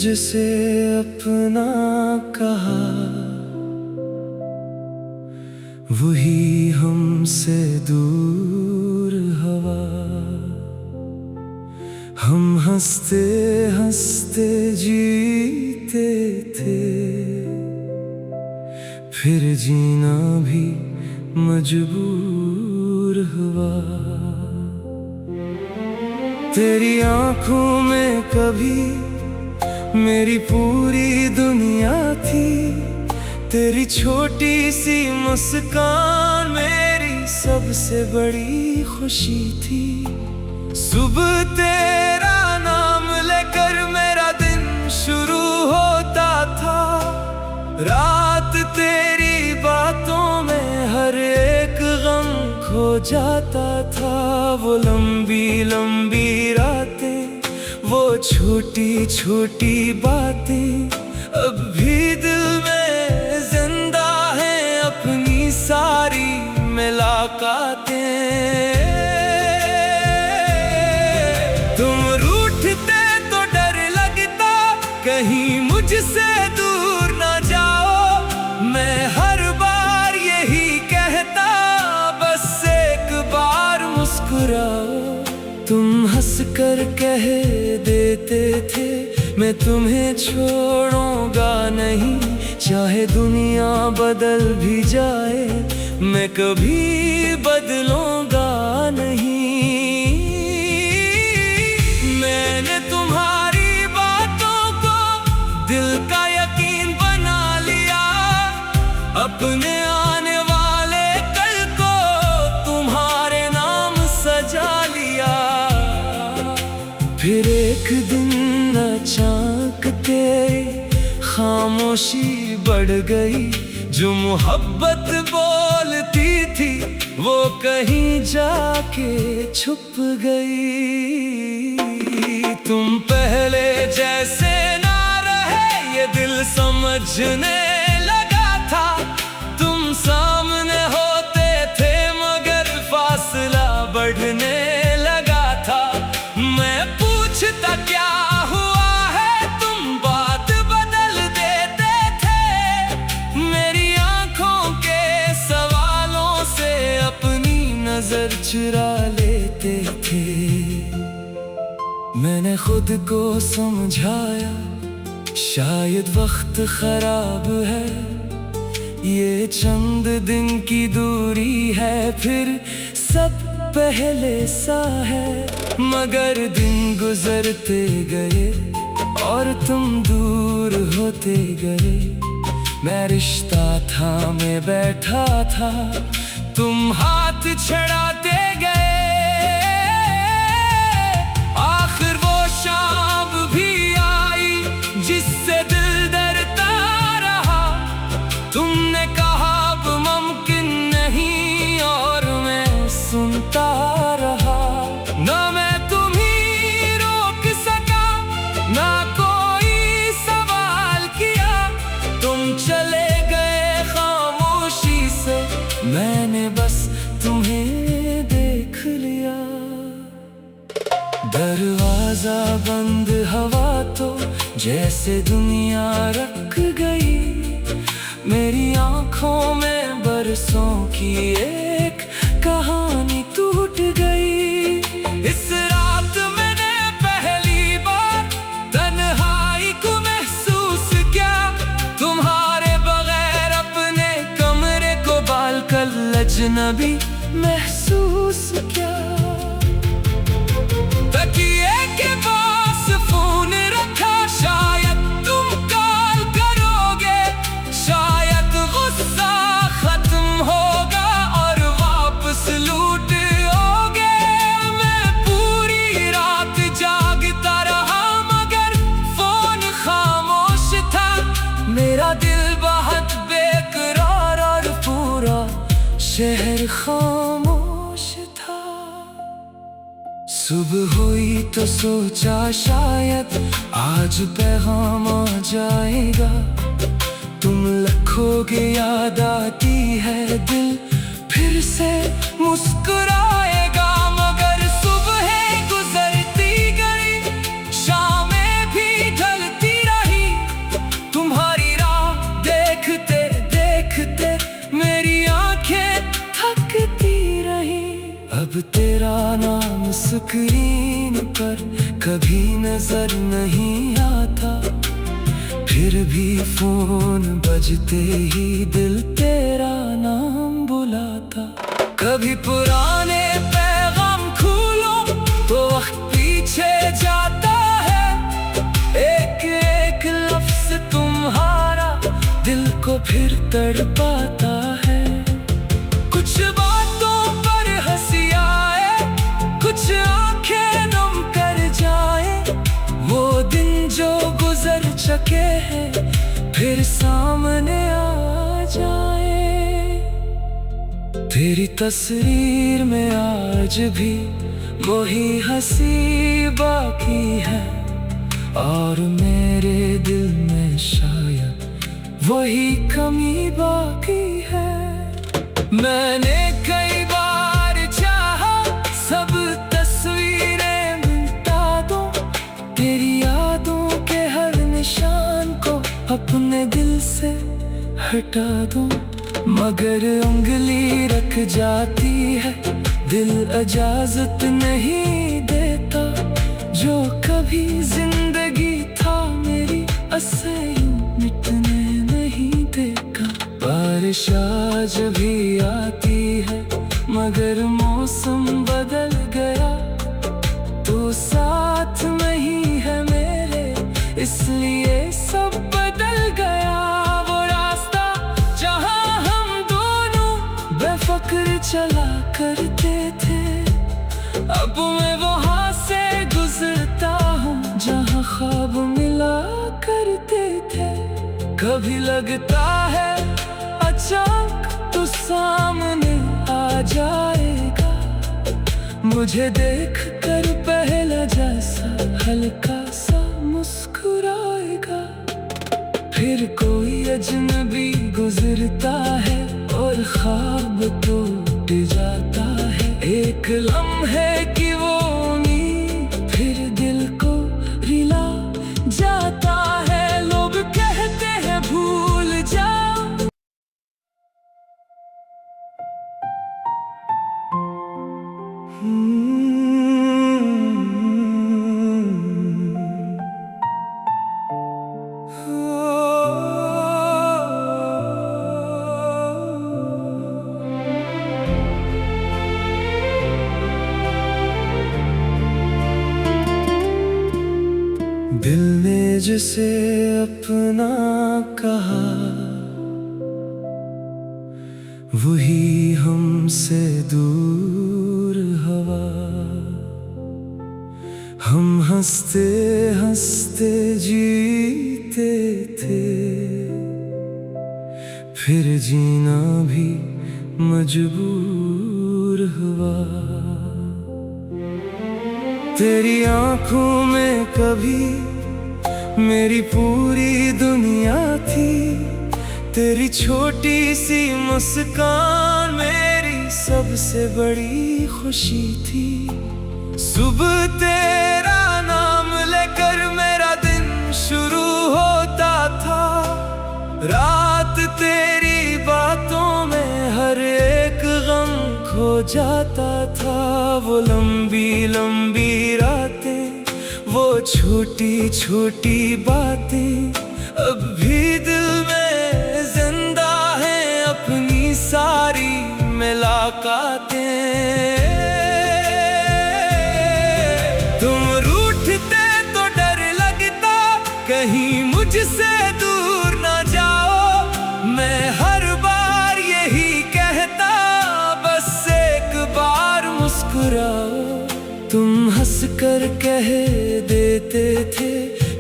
तुझसे अपना कहा, वही हमसे दूर हवा। हम हंसते हंसते जीते थे, फिर जीना भी मजबूर हुआ। तेरी आंखों में कभी मेरी पूरी दुनिया थी, तेरी छोटी सी मुस्कान मेरी सबसे बड़ी खुशी थी। सुबह तेरा नाम लेकर मेरा दिन शुरू होता था, रात तेरी बातों में हर एक गम खो जाता था। वो लंबी लंबी रातें, वो छोटी छोटी बातें अब भी दिल में जिंदा हैं, अपनी सारी मुलाकातें। तुम रूठते तो डर लगता, कहीं मुझसे दूर ना जाओ। मैं हर बार यही कहता, बस एक बार मुस्कुराओ। तुम हंस कर कह देते थे, मैं तुम्हें छोड़ूंगा नहीं। चाहे दुनिया बदल भी जाए, मैं कभी बदलूंगा नहीं। मैंने तुम्हारी बातों को दिल का यकीन बना लिया, अपने आने वाले कल को तुम्हारे नाम सजा लिया। फिर एक दिन अचानक तेरी खामोशी बढ़ गई, जो मोहब्बत बोलती थी वो कहीं जाके छुप गई। तुम पहले जैसे ना रहे, ये दिल समझने लगा था। तुम सामने होते थे मगर फासला बढ़ने लगा था। मैं पूछता क्या हुआ है, तुम बात बदल देते थे। मेरी आंखों के सवालों से अपनी नजर चुरा लेते थे। मैंने खुद को समझाया, शायद वक्त खराब है, ये चंद दिन की दूरी है, फिर सब पहले सा है। मगर दिन गुजरते गए और तुम दूर होते गए। मैं रिश्ता थामे बैठा था, तुम हाथ छड़ाते गए। आखिर वो शाम भी आई जिससे दिल डरता रहा। तुमने कहा अब मुमकिन नहीं, और मैं सुनता रहा। ना मैं तुम्हें रोक सका, ना कोई सवाल किया। तुम चले गए खामोशी से, मैंने बस तुम्हें देख लिया। दरवाजा बंद, हवा तो जैसे दुनिया रख गई। मेरी आंखों में बरसों की एक कहानी टूट गई। इस रात मैंने पहली बार तन्हाई को महसूस किया। तुम्हारे बगैर अपने कमरे को बाल कर अजनबी महसूस किया। तकिए के पास फोन रखा, शायद तुम कॉल करोगे। शायद गुस्सा खत्म होगा और वापस लूट आओगे। मैं पूरी रात जागता रहा मगर फोन खामोश था। मेरा दिल बहुत बेकरार और पूरा शहर खामोश था। सुबह हुई तो सोचा शायद आज पैगाम आ जाएगा। तुम लखोगे, याद आती है, दिल फिर से मुस्कुराएगा। मगर सुबह गुजरती गई, शामें भी ढलती रही। अब तेरा नाम स्क्रीन पर कभी नजर नहीं आता, फिर भी फोन बजते ही दिल तेरा नाम बुलाता। कभी पुराने पैगाम खोलो तो वक्त पीछे जाता है, एक एक लफ्ज तुम्हारा दिल को फिर तड़पाता है। कुछ बातों पर हंसी आए, कुछ आंखें नम कर जाए, वो दिन जो गुजर चुके हैं फिर सामने आ जाए। तेरी तस्वीर में आज भी वही हंसी बाकी है, और मेरे दिल में शायद वही कमी बाकी है। मैंने कई बार चाहा सब तस्वीरें मिटा दूं, तेरी यादों के हर निशान को अपने दिल से हटा दूं, मगर उंगली रख जाती है, दिल इजाजत नहीं देता। जो कभी जिंदगी था मेरी असे यूं मिटने नहीं देगा। बारिश आज भी आती है मगर मौसम बदल गया, तू साथ नहीं है मेरे इसलिए सब बदल गया। वो रास्ता जहाँ हम दोनों बेफिक्र चला करते थे, अब मैं वहाँ से गुजरता हूँ जहाँ ख्वाब मिला करते थे। कभी लगता है अचानक तू सामने आ जाएगा, मुझे देख कर पहला जैसा हल्का सा मुस्कुराएगा। फिर कोई अजनबी गुजरता है और ख्वाब टूट जाता है, एक लम्हे की वो उम्मीद फिर दिल को रिला जाता है। लोग कहते हैं भूल जाओ, दिल ने जिसे अपना कहा वही हमसे दूर हवा। हम हंसते हंसते जीते थे, फिर जीना भी मजबूर हुआ। तेरी आंखों में कभी मेरी पूरी दुनिया थी, तेरी छोटी सी मुस्कान मेरी सबसे बड़ी खुशी थी। सुबह तेरा नाम लेकर मेरा दिन शुरू होता था, रात तेरी बातों में हर एक गम खो जाता था। वो लंबी लंबी रातें, वो छोटी छोटी बातें अब भी दिल में जिंदा हैं, अपनी सारी मुलाकातें। तुम रूठते तो डर लगता कहीं मुझसे दूर ना जाओ, मैं हर बार यही कहता बस एक बार मुस्कुराओ। तुम हंस कर कह देते थे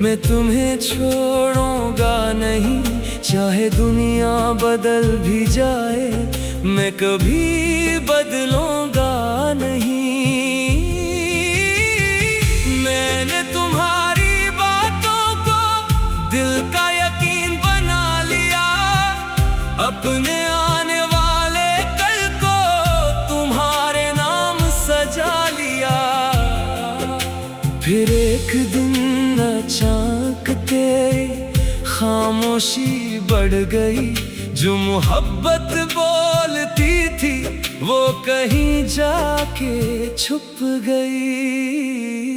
मैं तुम्हें छोड़ूंगा नहीं, चाहे दुनिया बदल भी जाए मैं कभी बदलूंगा नहीं। मैंने तुम्हारी बातों को दिल का यकीन बना लिया, अपने आने वाले कल को तुम्हारे नाम सजा लिया। फिर एक दिन अचानक तेरी खामोशी बढ़ गई, जो मोहब्बत बोलती थी वो कहीं जाके छुप गई।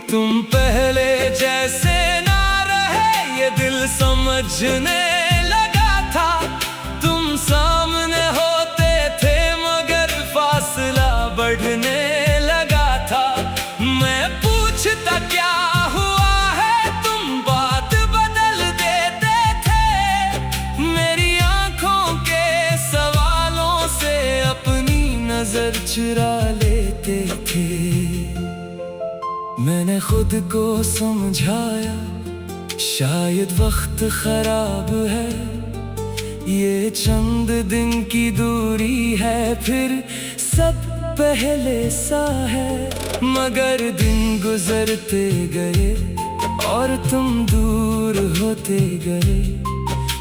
तुम पहले जैसे ना रहे ये दिल समझने लगा था। तुम सामने होते थे मगर फासला बढ़ने लगा था। मैं पूछता क्या हुआ है, तुम बात बदल देते थे। मेरी आंखों के सवालों से अपनी नजर चुरा लेते थे। मैंने खुद को समझाया शायद वक्त खराब है, ये चंद दिन की दूरी है, फिर सब पहले सा है। मगर दिन गुजरते गए और तुम दूर होते गए।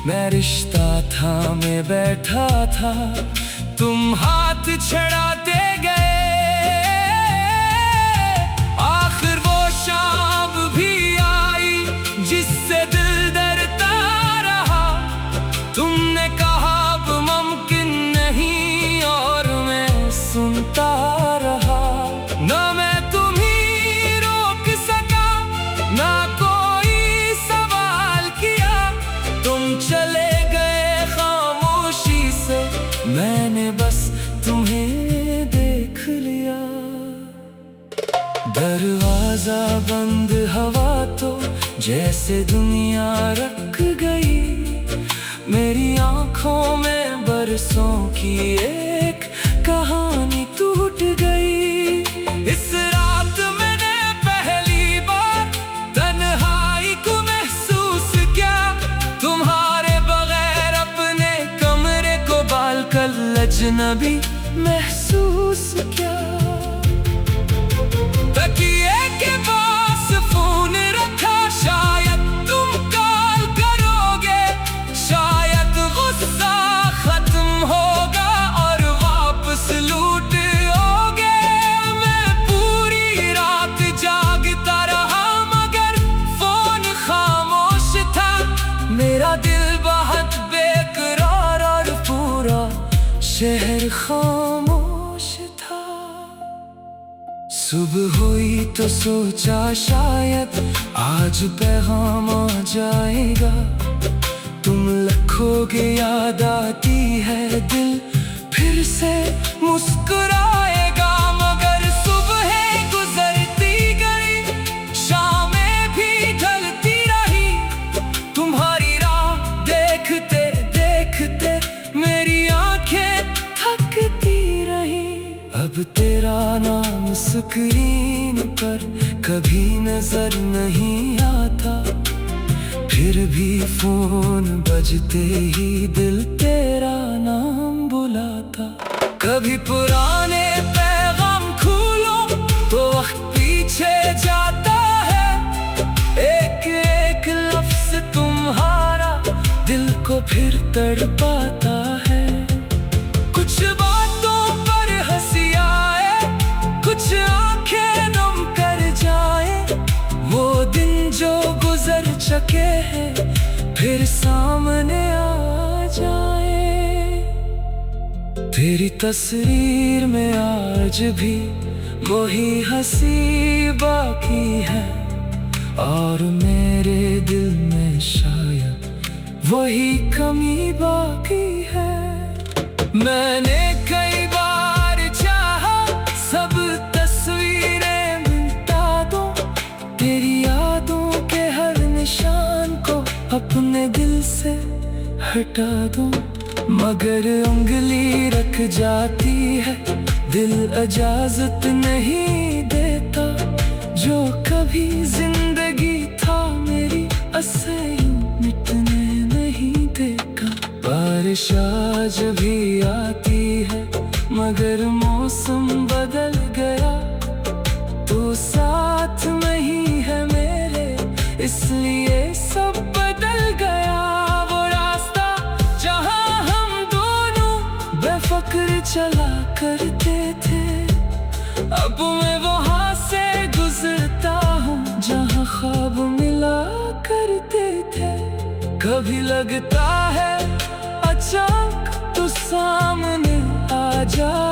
मैं रिश्ता थामे बैठा था, तुम हाथ छड़ाते गए। आखिर वो शाम भी आई जिससे दिल डरता रहा। तुमने कहा अब मुमकिन नहीं और मैं सुनता रहा। ना मैं तुम्हें रोक सका, ना कोई सवाल किया। तुम चले गए खामोशी से, मैंने बस तुम्हें देख लिया। दरवाजा बंद, हवा तो जैसे दुनिया रख गई। मेरी आंखों में बरसों की एक कहानी टूट गई। इस रात मैंने पहली बार तन्हाई को महसूस किया। तुम्हारे बगैर अपने कमरे को बाल कर अजनबी महसूस किया। तकिए के पास फोन रखा, शायद तुम कॉल करोगे। शायद गुस्सा खत्म होगा और वापस लौट आओगे। मैं पूरी रात जागता रहा मगर फोन खामोश था। मेरा दिल बहुत बेकरार और पूरा शहर खामोश था। सुबह हुई तो सोचा शायद आज पैगाम आ जाएगा। तुम लखोगे, याद आती है, दिल फिर से मुस्कुराएगा। मगर सुबह गुजरती गई, शामें भी ढलती रही। तुम्हारी राह देखते देखते मेरी आंखें थकती रही। अब तेरा नाम स्क्रीन पर कभी नजर नहीं आता। फिर भी फोन बजते ही दिल तेरा नाम बुलाता। कभी पुराने पैगाम खोलो तो वक्त पीछे जाता है। एक एक लफ्ज तुम्हारा दिल को फिर तड़पाता है। कुछ बातों पर हंसी आए, कुछ आंखें नम कर जाए। वो दिन जो गुजर चुके हैं फिर सामने आ जाए। तेरी तस्वीर में आज भी वही हंसी बाकी है और मेरे दिल में शायद वही कमी बाकी है। मैंने कई बार चाहा सब तस्वीरें मिटा दूं, तेरी यादों के हर निशान को अपने दिल से हटा दूं। मगर उंगली रख जाती है, दिल इजाजत नहीं देता। जो कभी जिंदगी था मेरी असे मिटने नहीं देगा। बारिश आज भी आती है मगर मौसम बदल गया। तू साथ नहीं है मेरे इसलिए सब बदल गया। वो रास्ता जहाँ हम दोनों बेफिक्र चला करते थे, अब मैं वहाँ से गुजरता हूँ जहाँ ख्वाब मिला करते थे। कभी लगता है अचानक तो सामने आ जा।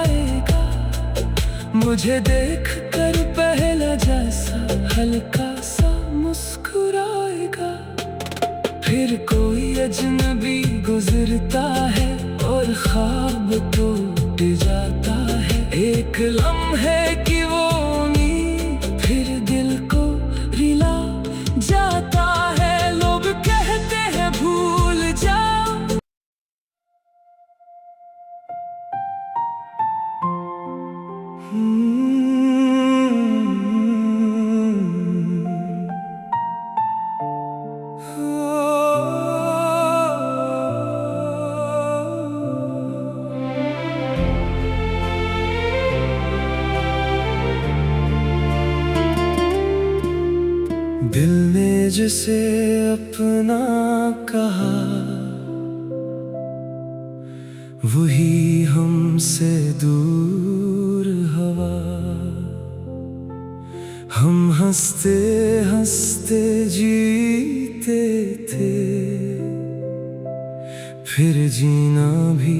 मुझे देख कर पहला जैसा हल्का सा मुस्कुराएगा। फिर कोई अजनबी गुजरता है और ख्वाब टूट जाता है। एक लम्हे की वो नींद फिर दिल को रिला जाता है। लोग कहते हैं भूल जाओ, दिल ने जिसे अपना कहा वही हमसे दूर हवा। हम हंसते हंसते जीते थे, फिर जीना भी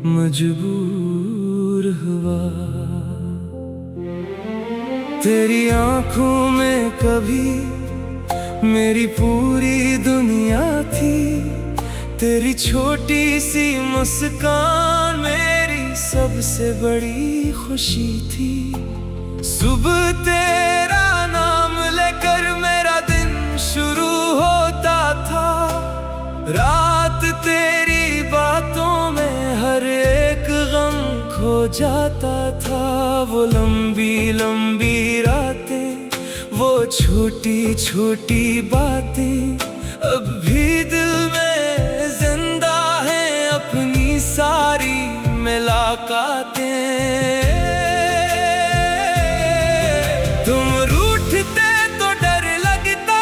मजबूर हुआ। तेरी आंखों में कभी मेरी पूरी दुनिया थी। तेरी छोटी सी मुस्कान मेरी सबसे बड़ी खुशी थी। सुबह तेरा नाम लेकर मेरा दिन शुरू होता था। रात तेरी बातों में हर एक गम खो जाता था। वो लंबी लंबी रातें, वो छोटी छोटी बातें अब भी दिल में जिंदा हैं। अपनी सारी मुलाकातें। तुम रूठते तो डर लगता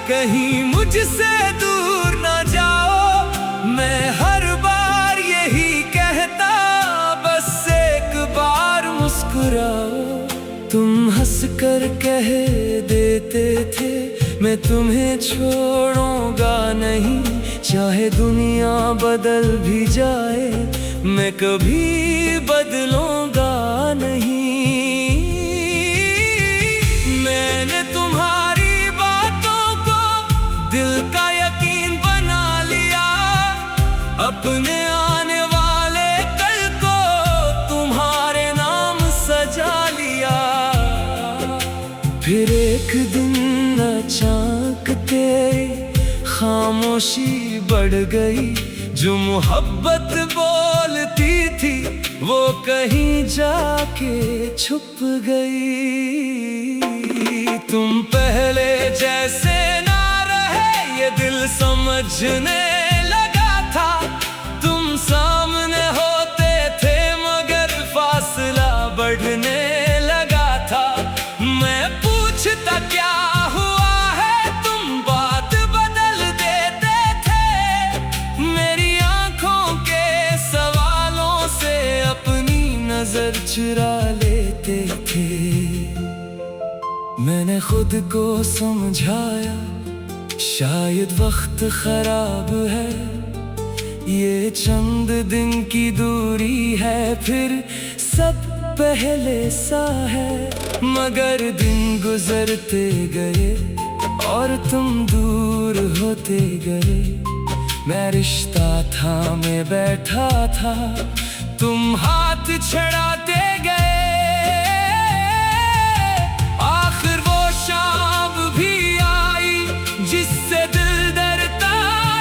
कहीं मुझसे दूर ना जाओ। मैं हर बार यही कहता बस एक बार मुस्कुराओ। तुम हंस कर कह देते थे मैं तुम्हें छोड़ूंगा नहीं। चाहे दुनिया बदल भी जाए मैं कभी बदलूंगा नहीं। मैंने तुम्हारी बातों को दिल का यकीन बना लिया। अपने आने वाले कल को तुम्हारे नाम सजा लिया। फिर एक दिन अचानक तेरी खामोशी बढ़ गई। जो मोहब्बत बोलती थी वो कहीं जाके छुप गई। तुम पहले जैसे ना रहे ये दिल समझने लगा था। तुम सामने होते थे मगर फासला बढ़ने लगा था। मैं पूछता क्या हुआ है तुम बात बदल देते थे। मेरी आंखों के सवालों से अपनी नजर चुरा लेते थे। मैंने खुद को समझाया शायद वक्त खराब है। ये चंद दिन की दूरी है फिर सब पहले सा है। मगर दिन गुजरते गए और तुम दूर होते गए। मैं रिश्ता थामे बैठा था तुम हाथ छड़ाते गए। आखिर वो शाम भी आई जिससे दिल डरता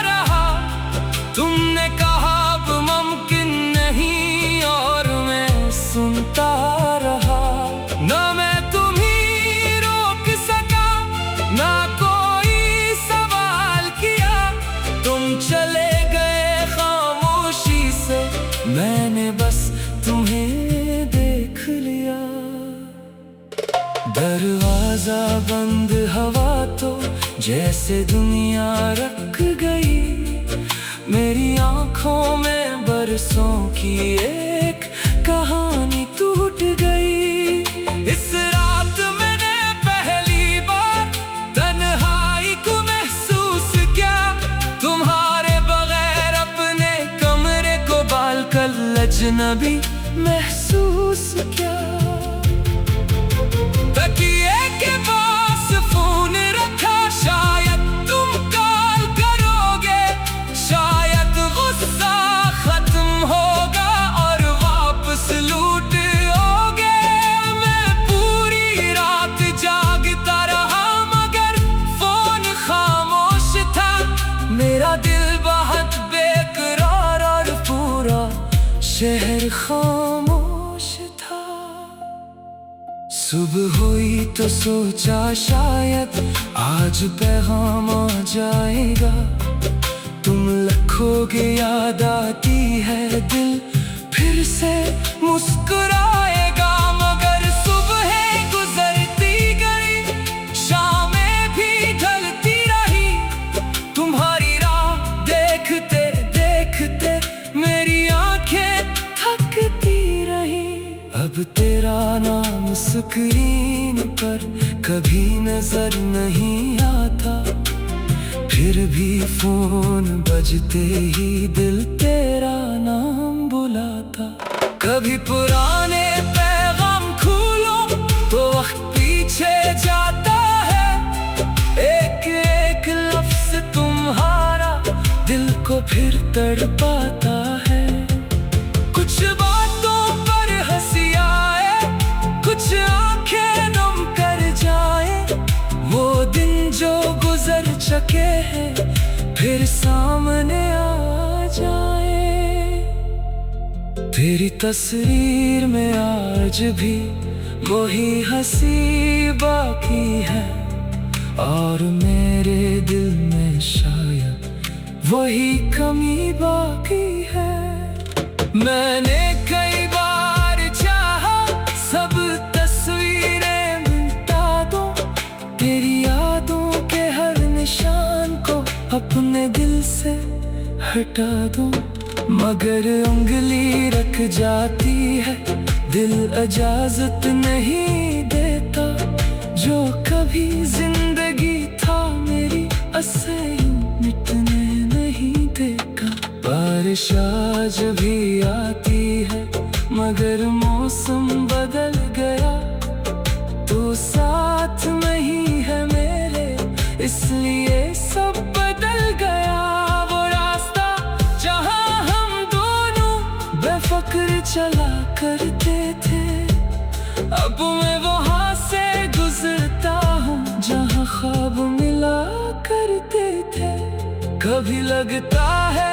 रहा। तुमने कहा अब मुमकिन नहीं और मैं सुनता रहा। ना मैं तुम्हें रोक सका ना कोई सवाल किया। तुम चले गए खामोशी से मैंने बस तुम्हें देख लिया। दरवाजा बंद हवा तो जैसे दुनिया रख गई। मेरी आंखों में बरसों की एक कहानी टूट गई। इस रात मैंने पहली बार तन्हाई को महसूस किया। तुम्हारे बगैर अपने कमरे को बाल कर अजनबी महसूस किया। तकिए के पास फोन रखा, शायद तुम कॉल करोगे, शायद गुस्सा खत्म होगा और वापस लौटोगे। मैं पूरी रात जागता रहा मगर फोन खामोश था। मेरा दिल बहुत बेकरार और पूरा शहर खामोश था। सुबह हुई तो सोचा शायद आज पैगाम आ जाएगा। तुम लिखोगे याद आती है, दिल फिर से मुस्कुराएगा। मगर सुबह गुजरती गई, शामें भी ढलती रही। तुम्हारी राह देखते देखते मेरी आंखें थकती रही। अब तेरा नाम स्क्रीन पर कभी नजर नहीं आता, फिर भी फोन बजते ही दिल तेरा नाम बुलाता। कभी पुराने पैगाम खोलो तो वक्त पीछे जाता है। एक एक लफ्ज तुम्हारा दिल को फिर तड़पाता है। कुछ बातों पर हंसी आए, कुछ आंखें नम कर जाए। वो दिन जो गुजर चुके हैं फिर सामने आ जाए। तेरी तस्वीर में आज भी वही हंसी बाकी है, और मेरे दिल में शायद वही कमी बाकी है। मैंने कई बार चाहा सब तस्वीरें मिटा दूं, तेरी यादों के हर निशान को अपने दिल से हटा दूं। मगर उंगली रख जाती है, दिल इजाजत नहीं देता। जो कभी जिंदगी था मेरी असे मिटने नहीं देगा। बारिश आज भी आती है मगर मौसम बदल गया। तू साथ नहीं है मेरे, इसलिए सब बदल गया। वो रास्ता जहाँ हम दोनों बेफिक्र चला करते थे, अब मैं वहाँ से गुजरता हूँ जहाँ ख्वाब मिला करते थे। कभी लगता है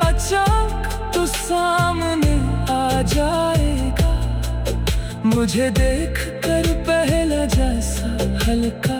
अचानक तू सामने आ जाएगा, मुझे देख कर पहला जैसा हल्का